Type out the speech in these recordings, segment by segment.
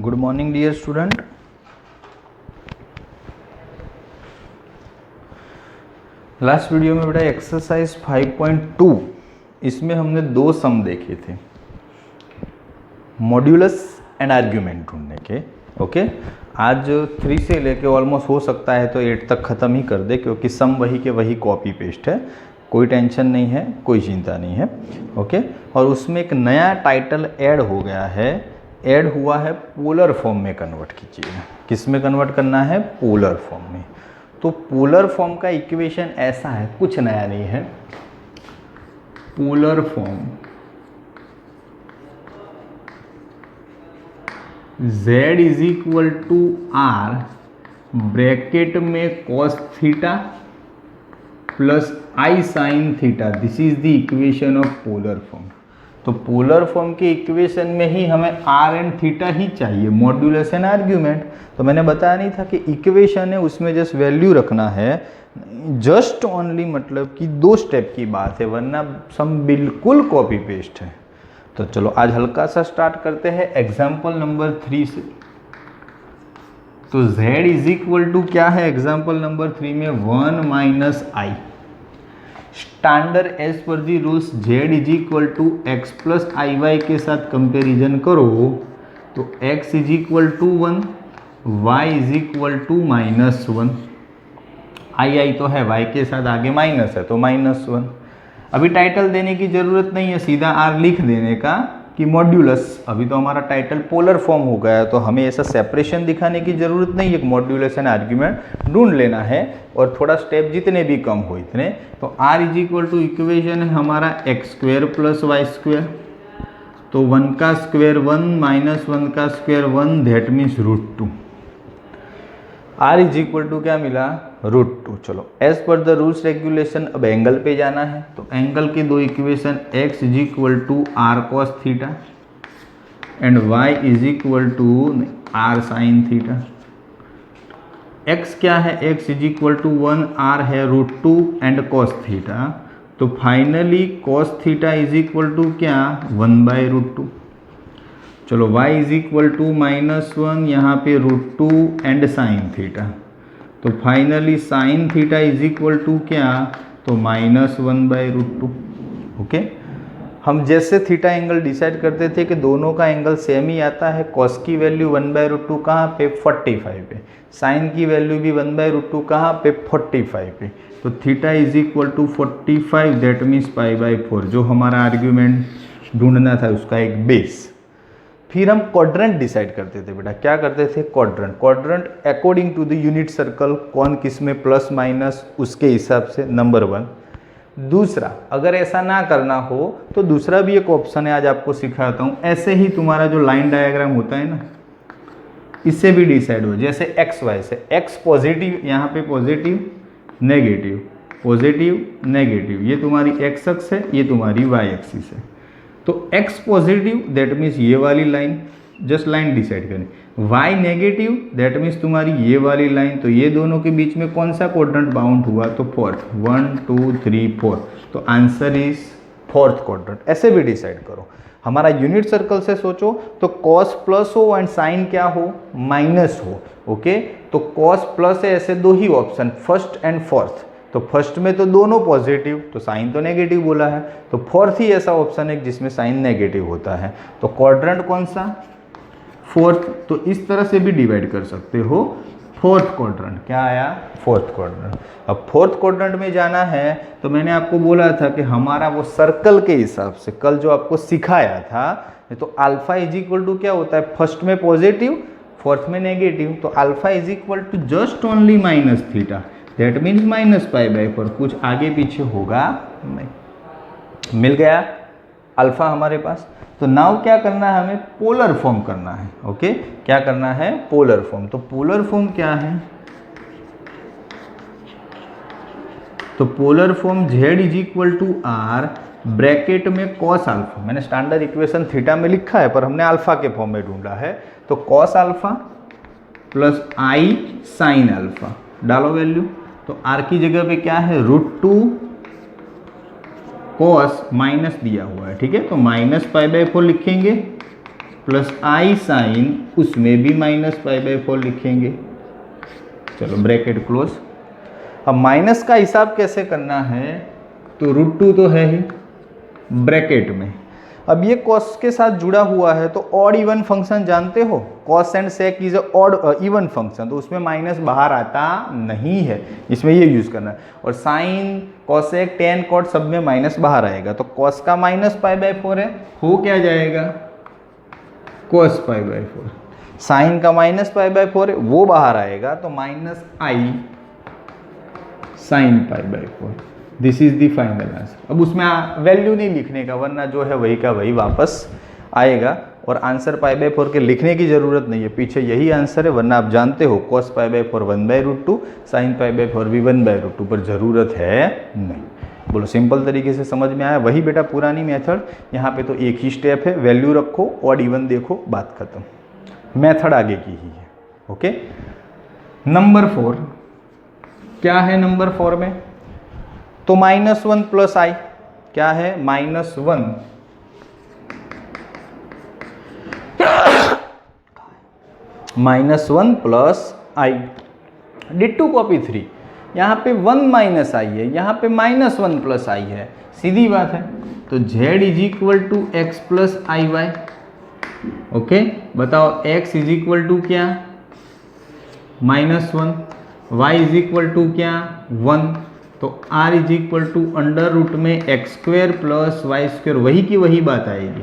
Good morning dear student. Last video में बेटा exercise 5.2 इसमें हमने दो सम देखे थे, मॉड्यूलस एंड आर्ग्यूमेंट ढूंढने के। ओके, आज 3 से लेके ऑलमोस्ट हो सकता है तो 8 तक ख़त्म ही कर दे, क्योंकि सम वही के वही कॉपी पेस्ट है, कोई टेंशन नहीं है, कोई चिंता नहीं है। ओके, और उसमें एक नया टाइटल ऐड हो गया है, ऐड हुआ है पोलर फॉर्म में कन्वर्ट कीजिए। किस में कन्वर्ट करना है? पोलर फॉर्म में। तो पोलर फॉर्म का इक्वेशन ऐसा है, कुछ नया नहीं है। Polar form z is equal to R bracket में cos theta plus i sine theta, this is the equation of polar form. तो पोलर फॉर्म के इक्वेशन में ही हमें आर एंड थीटा ही चाहिए, मॉड्यूलस एंड आर्ग्यूमेंट। तो मैंने बताया नहीं था कि इक्वेशन है उसमें जस्ट वैल्यू रखना है, जस्ट ओनली, मतलब कि 2 स्टेप की बात है, वरना सम बिल्कुल कॉपी पेस्ट है। तो चलो आज हल्का सा स्टार्ट करते हैं एग्जाम्पल नंबर 3 से। तो z इज इक्वल टू क्या है एग्जाम्पल नंबर 3 में? 1 minus I. Standard as per the rules z is equal to X plus i Y के साथ कंपेरिजन करो तो x is equal to 1, y is equal to -1। आई तो है, y के साथ आगे माइनस है तो -1। अभी टाइटल देने की ज़रूरत नहीं है, सीधा r लिख देने का कि मॉड्यूलस। अभी तो हमारा टाइटल पोलर फॉर्म हो गया है, तो हमें ऐसा सेपरेशन दिखाने की ज़रूरत नहीं है। मॉड्यूलस एंड आर्ग्यूमेंट ढूंढ लेना है, और थोड़ा स्टेप जितने भी कम हो इतने। तो r is equal to equation है हमारा x² प्लस y²। तो 1 का स्क्वायर 1 माइनस 1 का square 1, that means √2। r is equal to क्या मिला? √2। चलो as per the rules regulation अब एंगल पे जाना है। तो एंगल के 2 equation, x is equal to R cos theta and y is equal to R sine theta. x क्या है? x is equal to 1, r है √2 एंड कॉस थीटा। तो finally cos theta is equal to क्या? 1/√2। चलो y is equal to -1, यहाँ पे √2 and sine theta. तो finally sine theta is equal to क्या? तो -1/√2। ओके, हम जैसे थीटा एंगल डिसाइड करते थे कि दोनों का एंगल सेम ही आता है। कॉस की वैल्यू 1/√2 कहाँ पे? 45 पे। साइन की वैल्यू भी 1/√2 कहाँ पे? 45 पे। तो theta is equal to 45, that means π/4, जो हमारा आर्ग्यूमेंट ढूंढना था उसका एक बेस। फिर हम क्वाड्रेंट डिसाइड करते थे बेटा। क्या करते थे? Quadrant according to the unit circle, कौन किस में प्लस माइनस, उसके हिसाब से, नंबर 1। दूसरा, अगर ऐसा ना करना हो तो दूसरा भी एक ऑप्शन है, आज आपको सिखाता हूँ। ऐसे ही तुम्हारा जो लाइन डायग्राम होता है ना, इससे भी डिसाइड हो, जैसे एक्स वाई से। एक्स पॉजिटिव, यहाँ पे पॉजिटिव नेगेटिव, पॉजिटिव नेगेटिव, ये तुम्हारी एक्स अक्ष है, ये तुम्हारी वाई एक्सिस है। तो x पॉजिटिव, दैट मीन्स ये वाली लाइन, जस्ट लाइन डिसाइड करें। y नेगेटिव, दैट मीन्स तुम्हारी ये वाली लाइन। तो ये दोनों के बीच में कौन सा क्वाड्रेंट बाउंड हुआ? तो 4th, 1 2 3 4। तो आंसर इज 4th क्वाड्रेंट। ऐसे भी डिसाइड करो। हमारा यूनिट सर्कल से सोचो तो cos प्लस हो एंड साइन क्या हो? माइनस हो। ओके, तो cos प्लस है, ऐसे 2 ही ऑप्शन, फर्स्ट एंड फोर्थ। तो फर्स्ट में तो दोनों पॉजिटिव, तो साइन तो नेगेटिव बोला है। तो 4th ही ऐसा ऑप्शन है जिसमें साइन नेगेटिव होता है। तो क्वाड्रेंट कौन सा? 4th। तो इस तरह से भी डिवाइड कर सकते हो। 4th क्वाड्रेंट क्या आया? 4th quadrant. अब 4th क्वाड्रेंट में जाना है तो मैंने आपको बोला था कि हमारा वो सर्कल के हिसाब से, कल जो आपको सिखाया था, तो अल्फा इज इक्वल टू क्या होता है? फर्स्ट में पॉजिटिव, 4th में नेगेटिव। तो alpha is equal to just only minus theta, that means -π/4। कुछ आगे पीछे होगा नहीं। मिल गया अल्फा हमारे पास। तो नाउ क्या करना है? हमें पोलर फॉर्म करना है। ओके, क्या करना है? Polar form. तो पोलर फॉर्म क्या है? तो polar form z is equal to R bracket में cos अल्फा। मैंने स्टैंडर्ड इक्वेशन थीटा में लिखा है, पर हमने अल्फा के फॉर्म में ढूंढा है। तो cos alpha plus i sine alpha, डालो वैल्यू। तो r की जगह पे क्या है? √2 cos माइनस दिया हुआ है, ठीक है। तो -π/4 लिखेंगे प्लस आई साइन, उसमें भी माइनस π/4 लिखेंगे। चलो ब्रैकेट क्लोज। अब माइनस का हिसाब कैसे करना है, तो √2 तो है ही ब्रैकेट में। अब ये कॉस के साथ जुड़ा हुआ है तो ऑड इवन फंक्शन जानते हो, cos and sec is odd even function, तो उसमें माइनस बाहर आता नहीं है, इसमें ये यूज करना है। और साइन, कॉसेक, टेन, कॉट सब में माइनस बाहर आएगा, तो कॉस का माइनस π/4 है, हो क्या जाएगा कॉस π/4। साइन का माइनस π/4 है, वो बाहर आएगा, तो minus i sine π/4। This is the final answer. अब उसमें वैल्यू नहीं लिखने का, वरना जो है वही का वही वापस आएगा, और आंसर π/4 के लिखने की जरूरत नहीं है, पीछे यही आंसर है, वरना आप जानते हो cos π/4 1/√2, साइन π/4 भी 1/√2, पर जरूरत है नहीं। बोलो सिंपल तरीके से समझ में आया। वही बेटा पुरानी मेथड, यहाँ पे तो एक ही स्टेप है, वैल्यू रखो, ऑड इवन देखो, बात खत्म। मेथड आगे की ही है। ओके, नंबर 4 क्या है? नंबर 4 में तो -1 प्लस आई, क्या है? -1 -1 प्लस आई, डिट्टू कॉपी 3। यहाँ पे 1 माइनस आई है, यहाँ पे -1 प्लस आई है, सीधी बात है। तो z = x plus i Y. Okay, बताओ x = क्या? -1, y = क्या? 1। तो r = में x² प्लस y², वही की वही बात आएगी।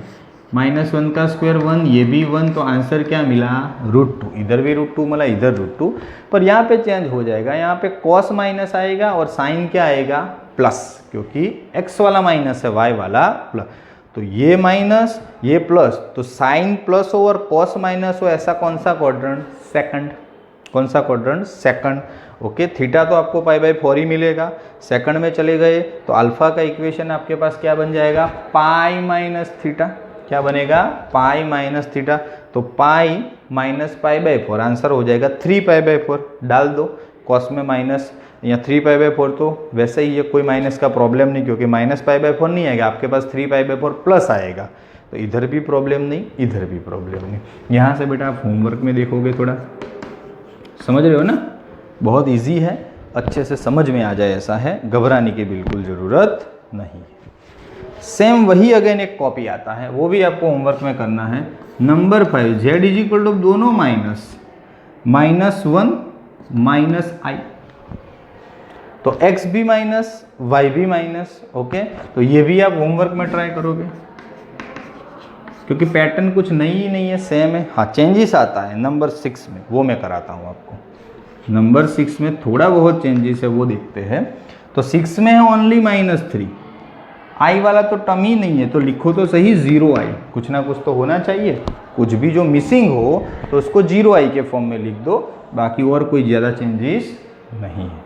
-1 का स्क्वायर 1, ये भी 1, तो आंसर क्या मिला? √2। इधर भी √2 मिला, इधर √2, पर यहाँ पे चेंज हो जाएगा, यहाँ पे cos माइनस आएगा और साइन क्या आएगा? प्लस, क्योंकि x वाला माइनस है, y वाला प्लस। तो ये माइनस, ये प्लस, तो साइन प्लस हो और cos माइनस हो, ऐसा कौन सा क्वाड्रेंट? सेकंड। कौन सा क्वाड्रेंट? सेकंड। ओके, थीटा तो आपको π/4 ही मिलेगा। सेकंड में चले गए तो अल्फा का इक्वेशन आपके पास क्या बन जाएगा? Pi minus theta. क्या बनेगा? Pi minus theta. तो पाई माइनस π/4, आंसर हो जाएगा 3π/4। डाल दो, कॉस में माइनस, या 3π/4, तो वैसे ही ये कोई माइनस का प्रॉब्लम नहीं, क्योंकि माइनस π/4 नहीं आएगा, आपके पास 3π/4 प्लस आएगा, तो इधर भी प्रॉब्लम नहीं, इधर भी प्रॉब्लम नहीं। यहाँ से बेटा आप होमवर्क में देखोगे, थोड़ा समझ रहे हो ना, बहुत इजी है, अच्छे से समझ में आ जाए ऐसा है, घबराने की बिल्कुल ज़रूरत नहीं। सेम वही अगेन एक कॉपी आता है, वो भी आपको होमवर्क में करना है। नंबर 5, z = दोनों -1 माइनस आई, तो x भी माइनस, y भी माइनस। ओके, तो ये भी आप होमवर्क में ट्राई करोगे, क्योंकि पैटर्न कुछ नहीं है, सेम है। हाँ, चेंजेस आता है नंबर 6 में, वो मैं कराता हूँ आपको। नंबर 6 में थोड़ा बहुत चेंजेस है, वो देखते हैं। तो 6 में है ओनली -3, आई वाला तो टर्म ही नहीं है, तो लिखो तो सही 0i, कुछ ना कुछ तो होना चाहिए, कुछ भी जो मिसिंग हो तो उसको 0i के फॉर्म में लिख दो, बाकी और कोई ज़्यादा चेंजेस नहीं है।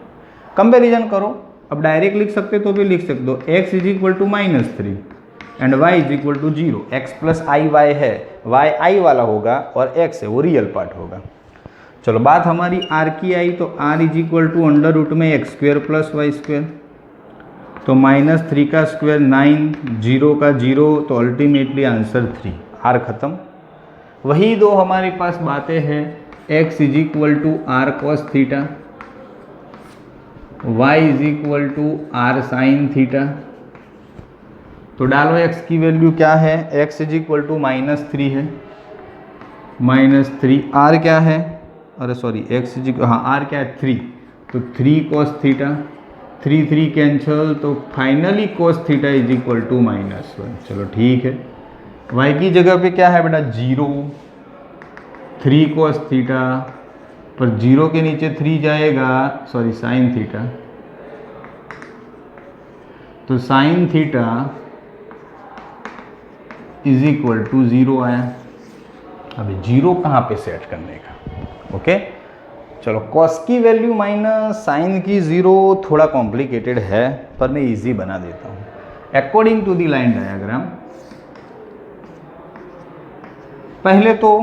कंपैरिजन करो, अब डायरेक्ट लिख सकते तो भी लिख सकते हो, x = -3 and y = 0। x plus i Y है, y आई वाला होगा और x है वो रियल पार्ट होगा। चलो बात हमारी r की आई, तो r = में x² प्लस y², तो -3 का स्क्वायर 9, 0 का 0, तो अल्टीमेटली आंसर 3, r खत्म। वही दो हमारे पास बातें हैं, x = r cos theta, y = r sin theta. तो डालो x की वैल्यू क्या है? x = -3 है, -3, r क्या है? अरे सॉरी, x हाँ r क्या है? 3, तो 3 cos थीटा, 3 कैंसल, तो फाइनली cos थीटा = -1। चलो ठीक है, y की जगह पे क्या है बेटा? 0, 3 cos थीटा, पर 0 के नीचे 3 जाएगा, सॉरी साइन थीटा, तो साइन थीटा = 0 आया। अभी 0 कहाँ पे सेट करने का? ओके, चलो कॉस की वैल्यू माइनस साइन की 0 थोड़ा कॉम्प्लिकेटेड है, पर मैं इजी बना देता हूँ according to the line diagram. पहले तो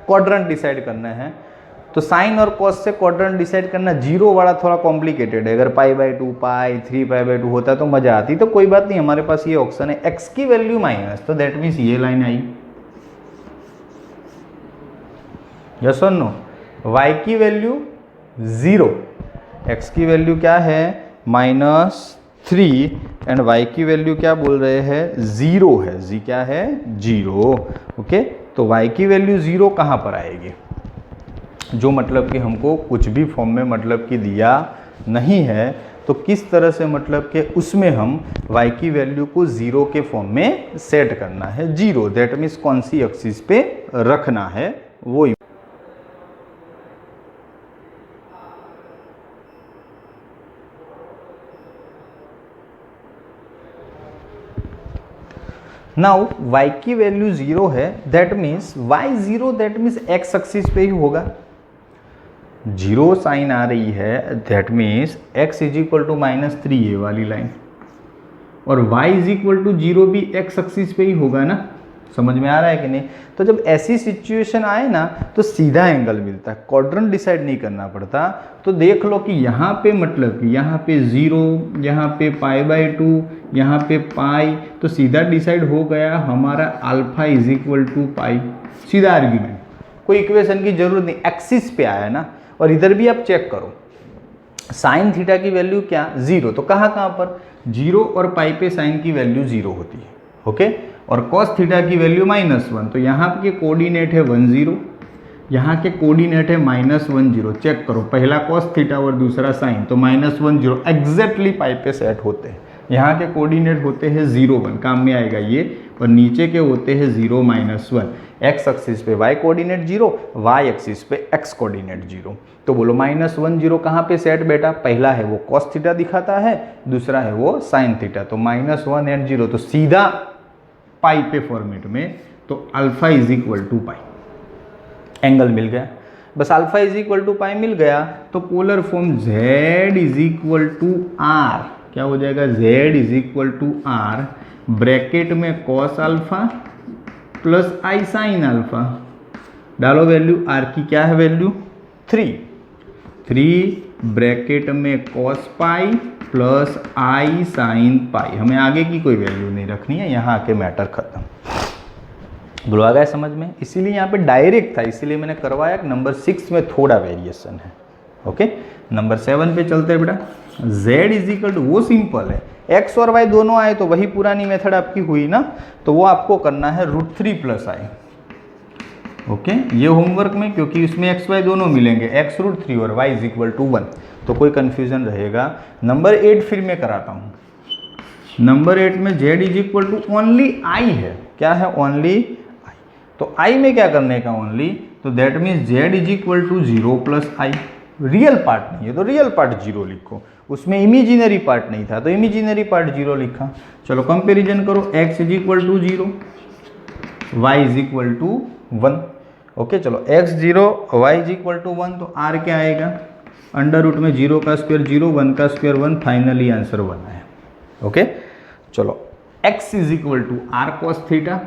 क्वाड्रेंट डिसाइड करना है, तो साइन और कॉस से क्वाड्रेंट डिसाइड करना, 0 वाला थोड़ा कॉम्प्लिकेटेड है। अगर π/2, पाई 3π/2 होता तो मजा आती, तो कोई बात नहीं, हमारे पास ये ऑप्शन है। x की वैल्यू माइनस, तो दैट मीन्स ये लाइन आई, यस और नो? y की वैल्यू 0, x की वैल्यू क्या है -3 एंड y की वैल्यू क्या बोल रहे हैं 0 है, g क्या है 0। ओके, तो y की वैल्यू 0 कहाँ पर आएगी? जो मतलब कि हमको कुछ भी फॉर्म में मतलब कि दिया नहीं है, तो किस तरह से मतलब कि उसमें हम y की वैल्यू को 0 के फॉर्म में सेट करना है। 0 दैट मीन्स कौन सी एक्सिस पे रखना है वो। नाउ y की वैल्यू 0 है, that means y 0 that means x axis पे ही होगा। 0 साइन आ रही है, that means x is equal to -3 ये वाली लाइन, और y इज इक्वल टू 0 भी x एक्सिस पे ही होगा ना। समझ में आ रहा है कि नहीं? तो जब ऐसी सिचुएशन आए ना तो सीधा एंगल मिलता है, क्वाड्रेंट डिसाइड नहीं करना पड़ता। तो देख लो कि यहाँ पे मतलब कि यहाँ पे 0, यहाँ पे π/2, यहाँ पे पाई, तो सीधा डिसाइड हो गया हमारा अल्फा इज इक्वल टू पाई। सीधा आर्ग्यूमेंट, कोई इक्वेशन की जरूरत नहीं, एक्सिस पे आया ना। और इधर भी आप चेक करो, साइन थीटा की वैल्यू क्या 0, तो कहाँ कहाँ पर 0 और पाई पे साइन की वैल्यू 0 होती है। ओके, और कॉस थीटा की वैल्यू -1, तो यहाँ के कोऑर्डिनेट है 1 0, यहाँ के कोऑर्डिनेट है -1 0। चेक करो, पहला कॉस थीटा और दूसरा साइन, तो -1 0 एग्जैक्टली पाई पे सेट होते हैं। यहाँ के कोऑर्डिनेट होते हैं 0 1, काम में आएगा ये, और नीचे के होते हैं 0 -1। एक्स एक्सिस पे y कोऑर्डिनेट 0, y एक्सिस पे x कोऑर्डिनेट 0। तो बोलो -1 0 कहाँ पे सेट बेटा? पहला है वो कॉस थीटा दिखाता है, दूसरा है वो साइन थीटा, तो -1 एंड 0, तो सीधा पाई पे फॉर्मेट में, तो alpha is equal to pi, angle मिल गया। बस alpha is equal to pi मिल गया, तो polar form z is equal to r क्या हो जाएगा? z is equal to r, bracket में cos alpha plus i sine alpha, डालो वैल्यू r की क्या है वैल्यू 3 ब्रैकेट में cos pi plus i sine pi. हमें आगे की कोई वैल्यू नहीं रखनी है, यहाँ आके मैटर खत्म। बोलो आ गया समझ में? इसीलिए यहाँ पे डायरेक्ट था, इसीलिए मैंने करवाया। नंबर 6 में थोड़ा वेरिएशन है। ओके, नंबर 7 पे चलते हैं बेटा। z इज इक्वल टू, वो सिंपल है, x और y दोनों आए तो वही पुरानी मेथड आपकी हुई ना, तो वो आपको करना है √3 + i। ओके, ये होमवर्क में, क्योंकि इसमें x y दोनों मिलेंगे, x √3 और y इज इक्वल टू 1, तो कोई कंफ्यूजन रहेगा। नंबर 8 फिर मैं कराता हूँ। नंबर 8 में z is equal to only i है। क्या है? Only i। तो i में क्या करने का ओनली, तो that means z is equal to 0 + i। Real part नहीं है तो रियल पार्ट 0 लिखो, उसमें इमेजिनरी पार्ट नहीं था तो इमेजिनरी पार्ट 0 लिखा। चलो कंपेरिजन करो, x is equal to 0, y is equal to 1। Okay, चलो x 0 y is equal to 1, तो r क्या आएगा? अंडर रूट में 0 का स्क्वायर 0, 1 का स्क्वायर 1, फाइनली आंसर 1 है। ओके, चलो x is equal to r cos theta,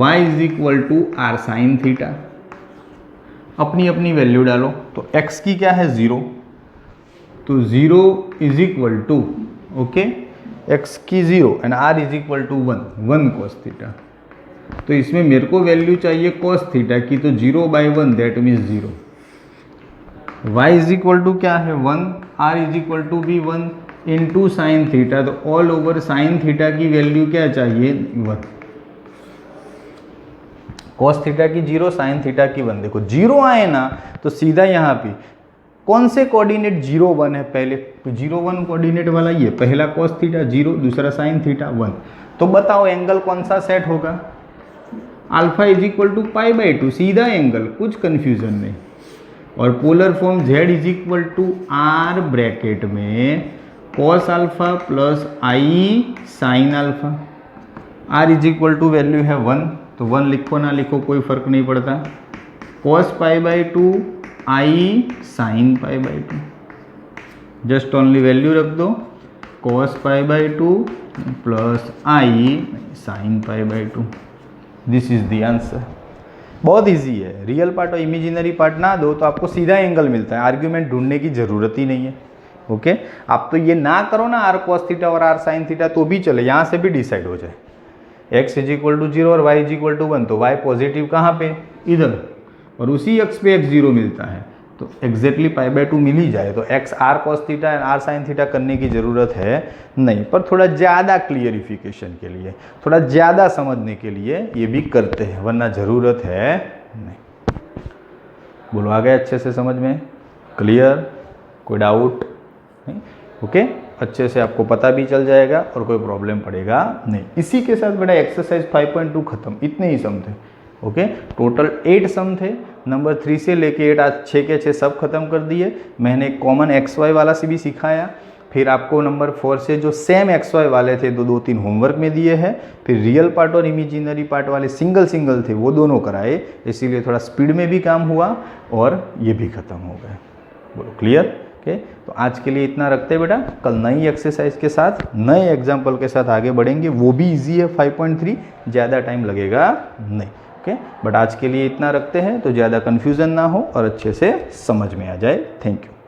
y is equal to r sine theta. अपनी अपनी वैल्यू डालो, तो x की क्या है 0, तो 0 is equal to, okay, x की 0 and r is equal to 1 cos theta. तो इसमें मेरे को वैल्यू चाहिए cos थीटा की, तो 0/1 that means 0। y is equal to क्या है 1, r इज इक्वल टू भी 1 इंटू साइन थीटा, तो ऑल ओवर साइन थीटा की वैल्यू क्या चाहिए 1, cos थीटा की 0, साइन थीटा की 1। देखो 0 आए ना तो सीधा यहाँ पे कौन से कोऑर्डिनेट 0 1 है, पहले 0 1 कोऑर्डिनेट वाला ये, पहला cos थीटा 0, दूसरा साइन थीटा 1। तो बताओ एंगल कौन सा सेट होगा? अल्फा इज इक्वल टू π/2, सीधा एंगल, कुछ कंफ्यूजन नहीं। और polar form z is equal to r bracket में cos alpha plus i sine alpha, r is equal to value है 1, तो 1 लिखो ना लिखो कोई फर्क नहीं पड़ता, cos π/2 i sine π/2, just only value रख दो, cos π/2 plus i sine π/2, this is the answer. बहुत इजी है, रियल पार्ट और इमेजिनरी पार्ट ना दो तो आपको सीधा एंगल मिलता है, आर्ग्यूमेंट ढूंढने की जरूरत ही नहीं है। ओके, आप तो ये ना करो ना r cos थीटा और r साइन थीटा, तो भी चले, यहाँ से भी डिसाइड हो जाए। x इज इक्वल टू 0 और y इज इक्वल टू 1, तो y पॉजिटिव कहाँ पे, इधर, और उसी x पे x0 मिलता है, तो एग्जैक्टली π/2 मिल ही जाए, तो x r cos theta and r sin theta करने की ज़रूरत है नहीं, पर थोड़ा ज़्यादा क्लियरिफिकेशन के लिए, थोड़ा ज़्यादा समझने के लिए ये भी करते हैं, वरना ज़रूरत है नहीं। बोलो आ गया अच्छे से समझ में, क्लियर, कोई डाउट नहीं? ओके, अच्छे से आपको पता भी चल जाएगा और कोई प्रॉब्लम पड़ेगा नहीं। इसी के साथ बेटा एक्सरसाइज 5.2 खत्म, इतने ही सम थे। ओके, टोटल 8 सम थे, नंबर 3 से लेके 8 आज 6 के 6 सब खत्म कर दिए। मैंने कॉमन एक्स वाई वाला से भी सिखाया, फिर आपको नंबर 4 से जो सेम एक्स वाई वाले थे 2-3 होमवर्क में दिए हैं, फिर रियल पार्ट और इमेजिनरी पार्ट वाले सिंगल सिंगल थे वो दोनों कराए, इसीलिए थोड़ा स्पीड में भी काम हुआ और ये भी खत्म हो गए। बोलो क्लियर? ओके, तो आज के लिए इतना रखते हैं बेटा, कल नई एक्सरसाइज के साथ नए एग्जाम्पल के साथ आगे बढ़ेंगे, वो भी इजी है 5.3, ज़्यादा टाइम लगेगा नहीं। ओके, बट आज के लिए इतना रखते हैं तो ज़्यादा कन्फ्यूज़न ना हो और अच्छे से समझ में आ जाए। Thank you.